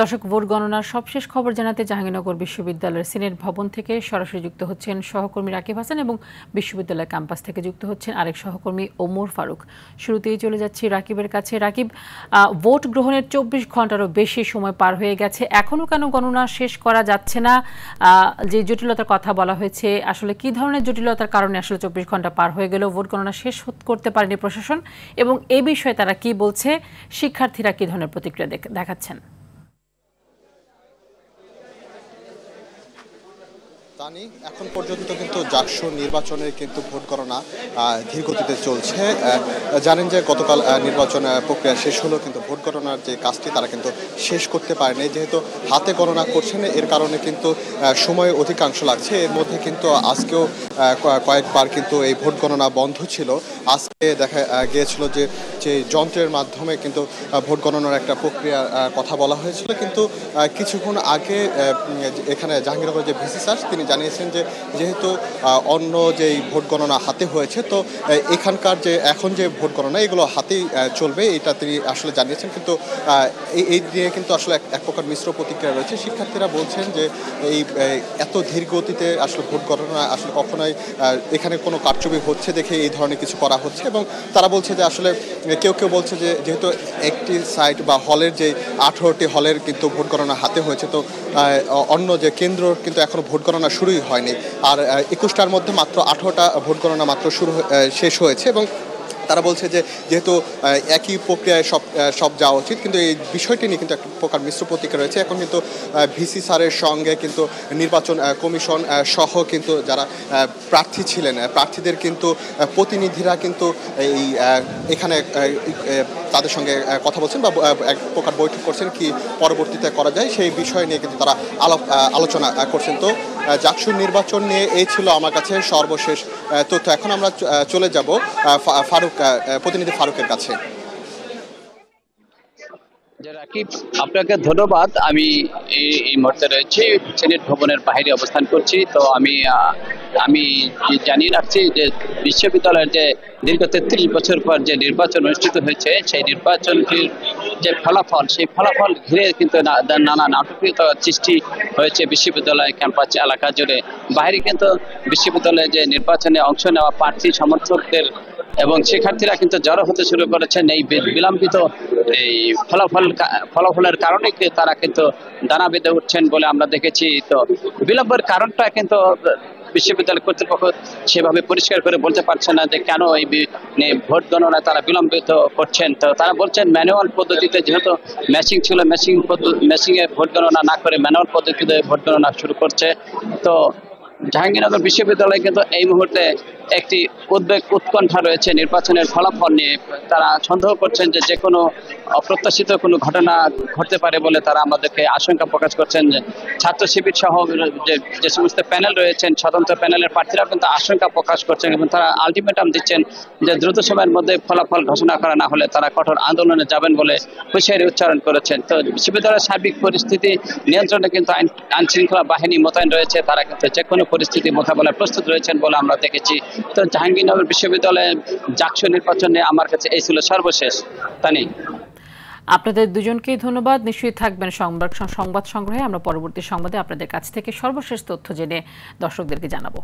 দর্শক, ভোট গণনার সবশেষ খবর জানাতে জাহাঙ্গীরনগর বিশ্ববিদ্যালয়ের সিনেট ভবন থেকে সরাসরি যুক্ত হচ্ছেন সহকর্মী রাকিব হাসান এবং বিশ্ববিদ্যালয় ক্যাম্পাস থেকে যুক্ত হচ্ছেন আরেক সহকর্মী ওমর ফারুক। শুরুতেই চলে যাচ্ছি রাকিবের কাছে। রাকিব, ভোট গ্রহণের 24 ঘন্টারও বেশি সময় পার হয়ে গেছে, এখনও কেন গণনা শেষ করা যাচ্ছে না? যে জটিলতার কথা বলা হয়েছে, আসলে কি ধরনের জটিলতার কারণে আসলে 24 ঘন্টা পার হয়ে গেল, ভোট গণনা শেষ করতে পারেনি প্রশাসন, এবং এই বিষয়ে তারা কি বলছে, শিক্ষার্থীরা কি ধরনের প্রতিক্রিয়া দেখাচ্ছেন? তানি, এখন পর্যন্ত কিন্তু জাকসু নির্বাচনের কিন্তু ভোট গণনা ধীরগতিতে চলছে। জানেন যে গতকাল নির্বাচন প্রক্রিয়া শেষ হলো, কিন্তু ভোট গণনার যে কাজটি তারা কিন্তু শেষ করতে পারেনি। যেহেতু হাতে গণনা করছেন, এর কারণে কিন্তু সময় অধিকাংশ লাগছে। এর মধ্যে কিন্তু আজকেও কয়েকবার কিন্তু এই ভোট গণনা বন্ধ ছিল। আজকে দেখা গিয়েছিল যে যন্ত্রের মাধ্যমে কিন্তু ভোট গণনার একটা প্রক্রিয়ার কথা বলা হয়েছিল, কিন্তু কিছুক্ষণ আগে এখানে জাহাঙ্গীরনগর যে ভিসি স্যার তিনি জানিয়েছেন যে যেহেতু অন্য যেই ভোট গণনা হাতে হয়েছে, তো এখানকার যে এখন যে ভোট গণনা এগুলো হাতেই চলবে, এটা তিনি আসলে জানিয়েছেন। কিন্তু এই দিয়ে কিন্তু আসলে এক প্রকার মিশ্র প্রতিক্রিয়া রয়েছে। শিক্ষার্থীরা বলছেন যে এই এত ধীর গতিতে আসলে ভোট গণনা আসলে কখনোই এখানে কোনো কারচুপি হচ্ছে দেখে এই ধরনের কিছু করা হচ্ছে, এবং তারা বলছে যে আসলে কেউ কেউ বলছে যে যেহেতু একটি সাইট বা হলের যে 18টি হলের কিন্তু ভোট গণনা হাতে হয়েছে, তো অন্য যে কেন্দ্র কিন্তু এখনো ভোট গণনা শুরুই হয়নি। আর 21টার মধ্যে মাত্র 18টা ভোট গণনা মাত্র শেষ হয়েছে, এবং তারা বলছে যে যেহেতু একই প্রক্রিয়ায় সব যাওয়া উচিত, কিন্তু এই বিষয়টি নিয়ে কিন্তু একটা প্রকার মিশ্র প্রতিক্রিয়া রয়েছে। এখন কিন্তু ভিসি স্যারের সঙ্গে কিন্তু নির্বাচন কমিশন সহ কিন্তু যারা প্রার্থী ছিলেন, প্রার্থীদের কিন্তু প্রতিনিধিরা কিন্তু এখানে তাদের সঙ্গে কথা বলছেন বা এক প্রকার বৈঠক করছেন, কি পরবর্তীতে করা যায় সেই বিষয় নিয়ে কিন্তু তারা আলোচনা করছেন। তো জাকসুর নির্বাচন নিয়ে এই ছিল আমার কাছে সর্বশেষ তথ্য। এখন আমরা চলে যাব প্রতিনিধি ফারুকের কাছে। রাকিব, আপনাকে ধন্যবাদ। আমি এই মুহূর্তে রয়েছি সিনেট ভবনের বাইরে অবস্থান করছি। তো আমি জানিয়ে রাখছি যে বিশ্ববিদ্যালয়ের যে দীর্ঘ 33 বছর পর যে নির্বাচন অনুষ্ঠিত হয়েছে, সেই নির্বাচনটির যে ফলাফল, সেই ফলাফল ঘিরে কিন্তু নানা নাটকীয়তা সৃষ্টি হয়েছে বিশ্ববিদ্যালয় ক্যাম্পাস এলাকা জুড়ে। বাইরে কিন্তু বিশ্ববিদ্যালয়ে যে নির্বাচনে অংশ নেওয়া প্রার্থী সমর্থকদের এবং শিক্ষার্থীরা কিন্তু জড়ো হতে শুরু করেছেন। এই বিলম্বিত এই ফলাফলের কারণে তারা কিন্তু দানা বেঁধে উঠছেন বলে আমরা দেখেছি। তো বিলম্বের কারণটা কিন্তু বিশ্ববিদ্যালয় কর্তৃপক্ষ সেভাবে পরিষ্কার করে বলতে পারছে না যে কেন এই ভোট গণনা তারা বিলম্বিত করছেন। তো তারা বলছেন ম্যানুয়াল পদ্ধতিতে, যেহেতু ম্যাচিং ছিল, ম্যাচিংয়ে ভোট গণনা না করে ম্যানুয়াল পদ্ধতিতে ভোট গণনা শুরু করছে। তো জাহাঙ্গীরনগর বিশ্ববিদ্যালয়ে কিন্তু এই মুহূর্তে একটি উৎকণ্ঠা রয়েছে নির্বাচনের ফলাফল নিয়ে। তারা সন্দেহ করছেন যে যে কোনো অপ্রত্যাশিত কোনো ঘটনা ঘটতে পারে বলে তারা আমাদেরকে আশঙ্কা প্রকাশ করছেন। যে ছাত্র শিবির সহ যে সমস্ত প্যানেল রয়েছেন, স্বতন্ত্র প্যানেলের প্রার্থীরা কিন্তু আশঙ্কা প্রকাশ করছেন, এবং তারা আলটিমেটাম দিচ্ছেন যে দ্রুত সময়ের মধ্যে ফলাফল ঘোষণা করা না হলে তারা কঠোর আন্দোলনে যাবেন বলে হুঁশিয়ারি উচ্চারণ করেছেন। তো বিশ্ববিদ্যালয়ের সার্বিক পরিস্থিতি নিয়ন্ত্রণে কিন্তু আইন শৃঙ্খলা বাহিনী মোতায়েন রয়েছে, তারা কিন্তু যে কোনো পরিস্থিতি মোকাবেলায় প্রস্তুত রয়েছেন বলে আমরা দেখেছি। তো জাহাঙ্গীরনগর বিশ্ববিদ্যালয়ের জাকসু নির্বাচনে আমার কাছে এই ছিল সর্বশেষ। তানি, আপনাদের দুজনকেই ধন্যবাদ। নিশ্চয়ই থাকবেন সংবাদ সংগ্রহে। আমরা পরবর্তী সংবাদে আপনাদের কাছ থেকে সর্বশেষ তথ্য জেনে দর্শকদেরকে জানাবো।